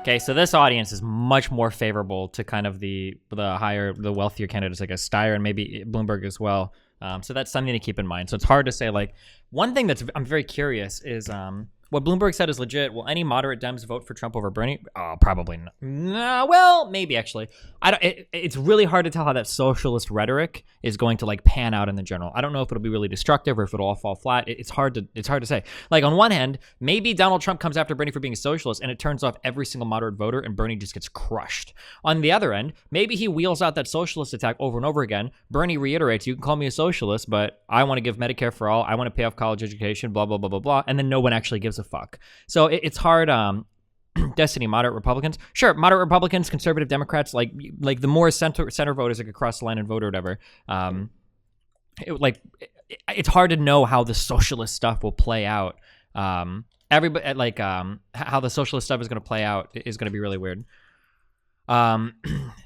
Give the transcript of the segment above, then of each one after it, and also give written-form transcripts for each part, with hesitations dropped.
Okay, so this audience is much more favorable to kind of the wealthier candidates like a Steyer and maybe Bloomberg as well. So that's something to keep in mind. So it's hard to say. Like, one thing I'm very curious is what Bloomberg said is legit. Will any moderate Dems vote for Trump over Bernie? Oh, probably not. No, well, maybe actually. It's really hard to tell how that socialist rhetoric is going to like pan out in the general. I don't know if it'll be really destructive or if it'll all fall flat. It's hard to say. Like, on one hand, maybe Donald Trump comes after Bernie for being a socialist and it turns off every single moderate voter and Bernie just gets crushed. On the other end, maybe he wheels out that socialist attack over and over again. Bernie reiterates, you can call me a socialist, but I want to give Medicare for all. I want to pay off college education, blah, blah, blah, blah, blah. And then no one actually gives a fuck. So it's hard. Destiny, moderate Republicans. Sure, moderate Republicans, conservative Democrats, like the more center voters that could cross the line and vote or whatever. It's hard to know how the socialist stuff will play out. Everybody how the socialist stuff is going to play out is going to be really weird.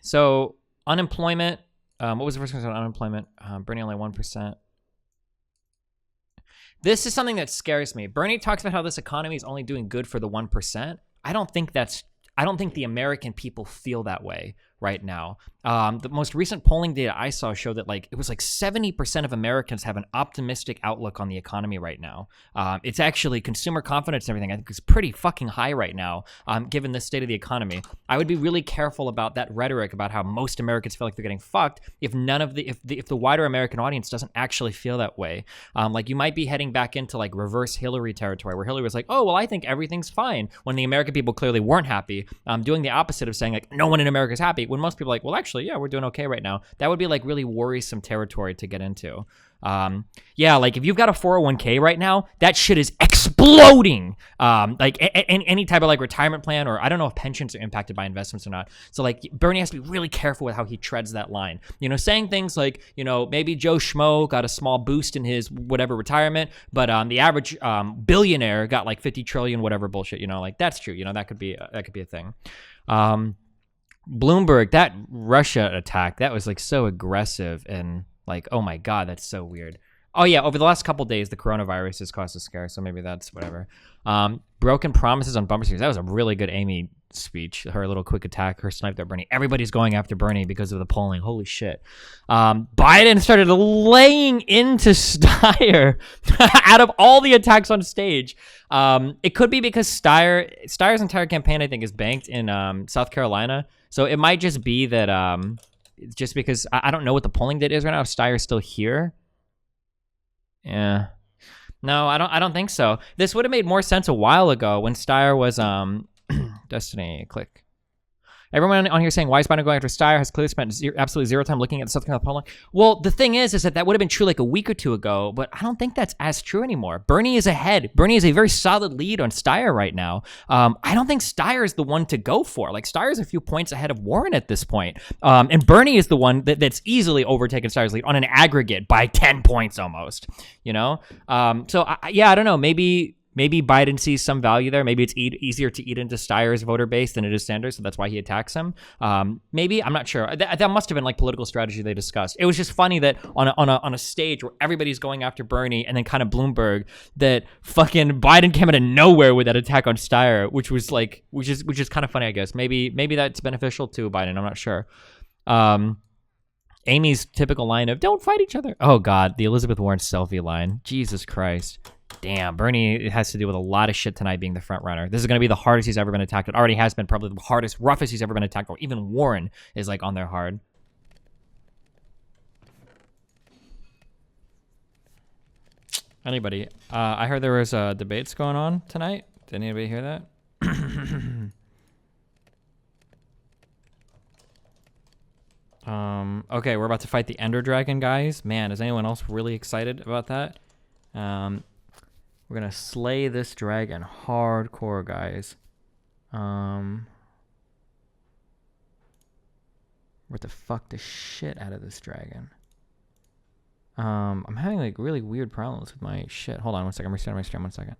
So unemployment. What was the first question on unemployment? Bernie only 1%. This is something that scares me. Bernie talks about how this economy is only doing good for the 1%. I don't think the American people feel that way right now. The most recent polling data I saw showed that it was 70% of Americans have an optimistic outlook on the economy right now. It's actually consumer confidence and everything, I think, is pretty fucking high right now, given the state of the economy. I would be really careful about that rhetoric about how most Americans feel like they're getting fucked if the wider American audience doesn't actually feel that way. You might be heading back into reverse Hillary territory, where Hillary was like, oh, well, I think everything's fine, when the American people clearly weren't happy, doing the opposite of saying no one in America is happy, when most people are like, well, actually, yeah, we're doing okay right now. That would be really worrisome territory to get into. If you've got a 401k right now, that shit is exploding. Any type of retirement plan, or I don't know if pensions are impacted by investments or not. So Bernie has to be really careful with how he treads that line. Saying things maybe Joe Schmo got a small boost in his whatever retirement, but the average billionaire got 50 trillion whatever bullshit. That's true. That could be a thing. Bloomberg, that Russia attack, that was so aggressive and oh my God, that's so weird. Oh yeah, over the last couple days, the coronavirus has caused a scare, so maybe that's whatever. Broken promises on bumper stickers. That was a really good Amy speech. Her little quick attack, her snipe at Bernie. Everybody's going after Bernie because of the polling. Holy shit. Biden started laying into Steyer out of all the attacks on stage. It could be because Steyer's entire campaign, I think, is banked in South Carolina. So it might just be that just because I don't know what the polling date is right now. If Steyer's still here. Yeah. No, I don't think so. This would have made more sense a while ago when Steyer was Destiny, click. Everyone on here saying, why is Biden going after Steyer? Has clearly spent absolutely zero time looking at the South Carolina polling. Well, the thing is that would have been true a week or two ago, but I don't think that's as true anymore. Bernie is ahead. Bernie is a very solid lead on Steyer right now. I don't think Steyer is the one to go for. Steyer's a few points ahead of Warren at this point. And Bernie is the one that's easily overtaken Steyer's lead on an aggregate by 10 points almost, I don't know. Maybe Biden sees some value there. Maybe it's easier to eat into Steyer's voter base than it is Sanders, so that's why he attacks him. Maybe, I'm not sure. That must have been political strategy they discussed. It was just funny that on a stage where everybody's going after Bernie and then kind of Bloomberg, that fucking Biden came out of nowhere with that attack on Steyer, which is kind of funny, I guess. Maybe that's beneficial to Biden. I'm not sure. Amy's typical line of "Don't fight each other." Oh God, the Elizabeth Warren selfie line. Jesus Christ. Damn, Bernie has to deal with a lot of shit tonight being the front runner. This is going to be the hardest he's ever been attacked. It already has been probably the hardest, roughest he's ever been attacked. Or even Warren is on there hard. Anybody? I heard there was debates going on tonight. Did anybody hear that? Okay, we're about to fight the Ender Dragon, guys. Man, is anyone else really excited about that? We're gonna slay this dragon hardcore, guys. We're to fuck the shit out of this dragon. I'm having really weird problems with my shit. Hold on one second. I'm restarting my stream 1 second.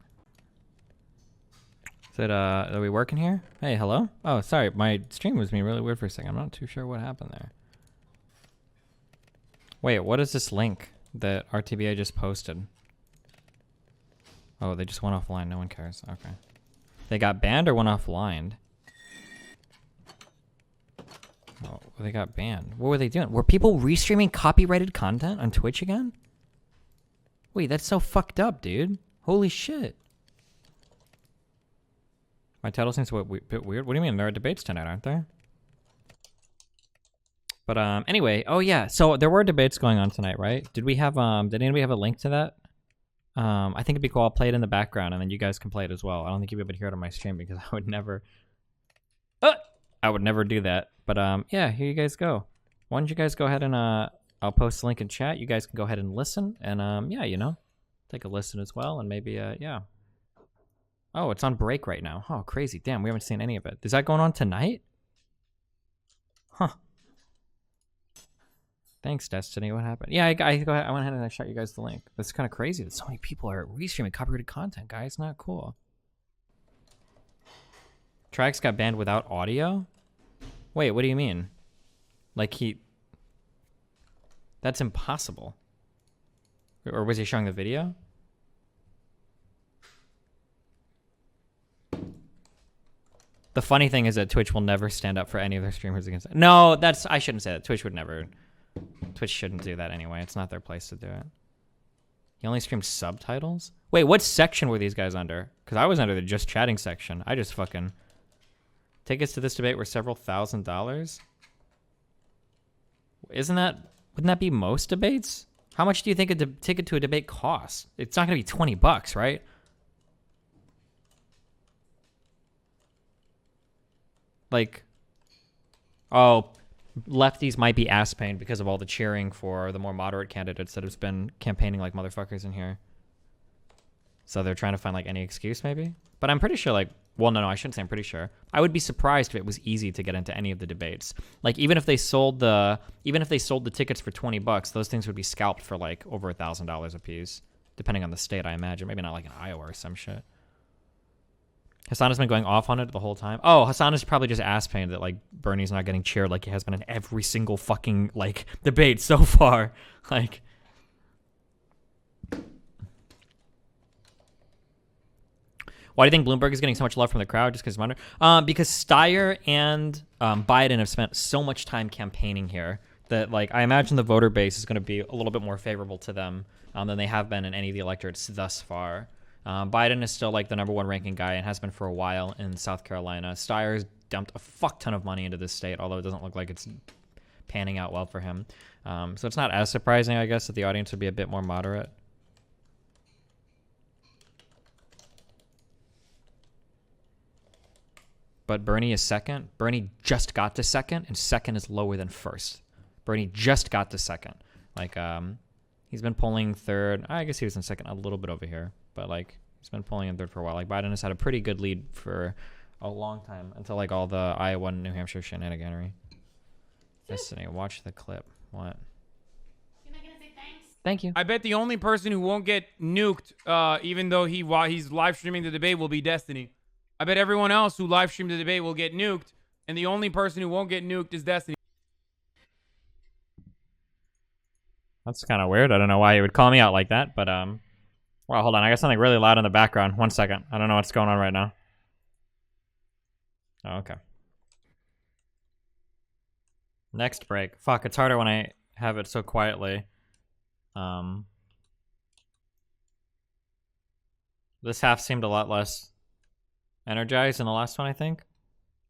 Is it are we working here? Hey, hello? Oh, sorry. My stream was being really weird for a second. I'm not too sure what happened there. Wait, what is this link that RTBA just posted? Oh, they just went offline. No one cares. Okay. They got banned or went offline? Oh, they got banned. What were they doing? Were people restreaming copyrighted content on Twitch again? Wait, that's so fucked up, dude. Holy shit. My title seems a bit weird. What do you mean? There are debates tonight, aren't there? But anyway, oh yeah. So there were debates going on tonight, right? Did we have did anybody have a link to that? I think it'd be cool. I'll play it in the background, and then you guys can play it as well. I don't think you'll be able to hear it on my stream because I would never do that. But yeah, here you guys go. Why don't you guys go ahead and I'll post the link in chat. You guys can go ahead and listen, and yeah, you know, take a listen as well, and maybe yeah. Oh, it's on break right now. Oh, crazy. Damn, we haven't seen any of it. Is that going on tonight? Huh. Thanks, Destiny. What happened? Yeah, I went ahead and I shot you guys the link. That's kind of crazy that so many people are restreaming copyrighted content, guys. Not cool. Tracks got banned without audio? Wait, what do you mean? Like That's impossible. Or was he showing the video? The funny thing is that Twitch will never stand up for any of their streamers against it. No, I shouldn't say that. Twitch would never. Twitch shouldn't do that anyway. It's not their place to do it. He only streamed subtitles? Wait, what section were these guys under? Because I was under the just chatting section. I just fucking... Tickets to this debate were several $1,000s? Wouldn't that be most debates? How much do you think a ticket to a debate costs? It's not going to be $20, right? Like, oh, lefties might be ass pain because of all the cheering for the more moderate candidates that have been campaigning like motherfuckers in here. So they're trying to find like any excuse maybe. But I'm pretty sure like, well, no, I shouldn't say I'm pretty sure. I would be surprised if it was easy to get into any of the debates. Like even if they sold the tickets for $20, those things would be scalped for like over $1,000 a piece, depending on the state, I imagine. Maybe not like in Iowa or some shit. Hassan has been going off on it the whole time. Oh, Hassan is probably just ass pained that like Bernie's not getting cheered like he has been in every single fucking like debate so far. Like, why do you think Bloomberg is getting so much love from the crowd? Just because because Steyer and Biden have spent so much time campaigning here that like I imagine the voter base is going to be a little bit more favorable to them than they have been in any of the electorates thus far. Biden is still like the #1 ranking guy and has been for a while in South Carolina. Steyer's dumped a fuck ton of money into this state, although it doesn't look like it's panning out well for him. So it's not as surprising, I guess, that the audience would be a bit more moderate. But Bernie is second. Bernie just got to second, and second is lower than first. Bernie just got to second. Like, he's been polling third. I guess he was in second a little bit over here. But, like, he's been polling in third for a while. Like, Biden has had a pretty good lead for a long time until, like, all the Iowa and New Hampshire shenaniganery. Destiny, watch the clip. What? You're not gonna say thanks? Thank you. I bet the only person who won't get nuked, even though while he's live streaming the debate, will be Destiny. I bet everyone else who live streamed the debate will get nuked, and the only person who won't get nuked is Destiny. That's kind of weird. I don't know why you would call me out like that, but, well, hold on. I got something really loud in the background. 1 second. I don't know what's going on right now. Oh, okay. Next break. Fuck, it's harder when I have it so quietly. This half seemed a lot less energized than the last one, I think.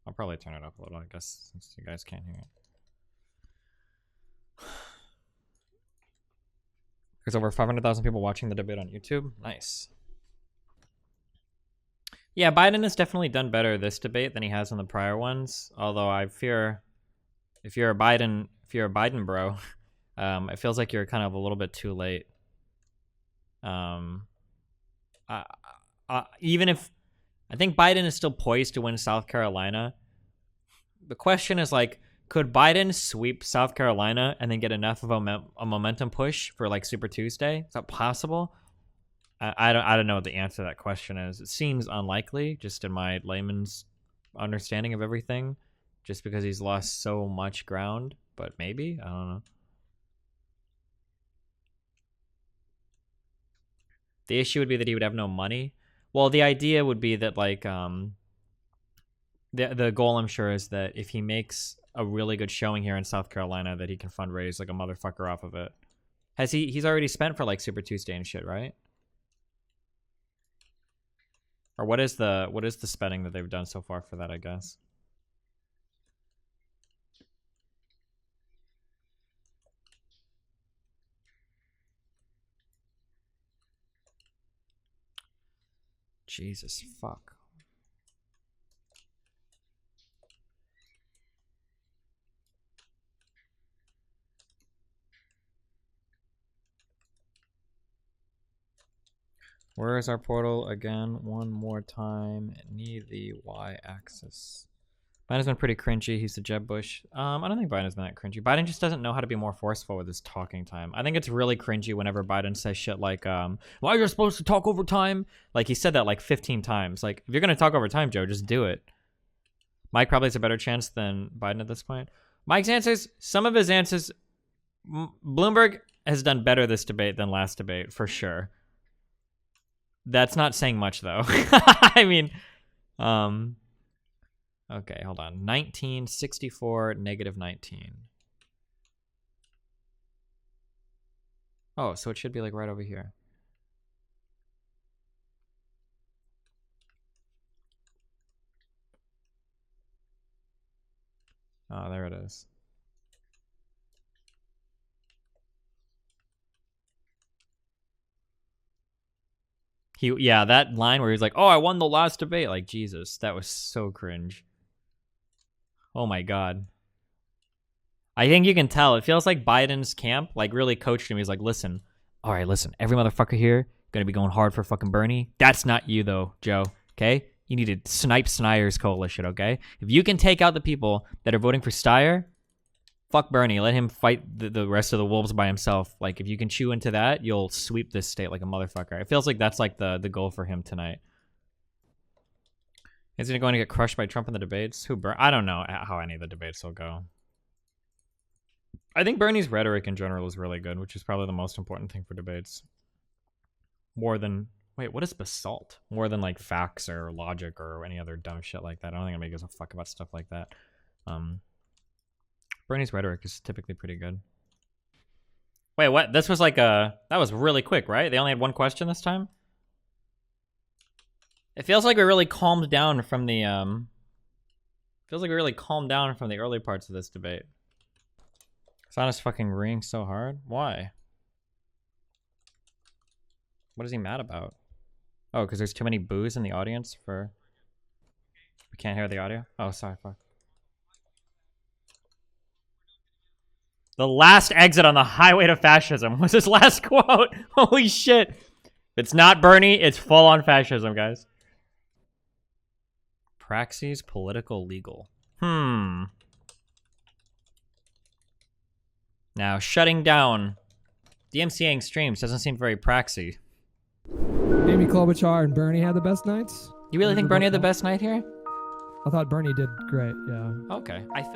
I'll probably turn it up a little, I guess, since you guys can't hear it. There's over 500,000 people watching the debate on YouTube. Nice. Yeah, Biden has definitely done better this debate than he has in the prior ones. Although I fear, if you're a Biden bro, it feels like you're kind of a little bit too late. Even if I think Biden is still poised to win South Carolina, the question is like, could Biden sweep South Carolina and then get enough of a momentum push for like Super Tuesday? Is that possible? I don't know what the answer to that question is. It seems unlikely, just in my layman's understanding of everything, just because he's lost so much ground. But maybe, I don't know. The issue would be that he would have no money. Well, the idea would be that like the goal, I'm sure, is that if he makes a really good showing here in South Carolina that he can fundraise like a motherfucker off of it. He's already spent for like Super Tuesday and shit, right? Or what is the spending that they've done so far for that, I guess? Jesus fuck. Where is our portal again? One more time. Need the y-axis. Biden's been pretty cringy. He's the Jeb Bush. I don't think Biden's been that cringy. Biden just doesn't know how to be more forceful with his talking time. I think it's really cringy whenever Biden says shit like, "Why you're supposed to talk over time?" Like he said that like 15 times. Like if you're gonna talk over time, Joe, just do it. Mike probably has a better chance than Biden at this point. Mike's answers, some of his answers, Bloomberg has done better this debate than last debate for sure. That's not saying much though. I mean, okay, hold on. 1964 negative 19. Oh, so it should be like right over here. Oh, there it is. Yeah, that line where he's like, "Oh, I won the last debate." Like, Jesus, that was so cringe. Oh my God. I think you can tell. It feels like Biden's camp like really coached him. He's like, listen, all right, listen, every motherfucker here gonna be going hard for fucking Bernie. That's not you though, Joe. Okay? You need to snipe Steyer's coalition, okay? If you can take out the people that are voting for Steyer, fuck Bernie. Let him fight the rest of the wolves by himself. Like, if you can chew into that, you'll sweep this state like a motherfucker. It feels like that's like the goal for him tonight. Is he going to get crushed by Trump in the debates? I don't know how any of the debates will go. I think Bernie's rhetoric in general is really good, which is probably the most important thing for debates. More than... Wait, what is basalt? More than like facts or logic or any other dumb shit like that. I don't think anybody gives a fuck about stuff like that. Bernie's rhetoric is typically pretty good. Wait, what? This was like that was really quick, right? They only had one question this time? It feels like we really calmed down from the early parts of this debate. Sona's fucking ringing so hard. Why? What is he mad about? Oh, because there's too many boos in the audience for... We can't hear the audio? Oh, sorry, fuck. The last exit on the highway to fascism was his last quote. Holy shit. If it's not Bernie, it's full-on fascism, guys. Praxis, political, legal. Now, shutting down DMCAing streams doesn't seem very praxy. Amy Klobuchar and Bernie had the best nights? You really think Bernie had the best night here? I thought Bernie did great, yeah. Okay. I feel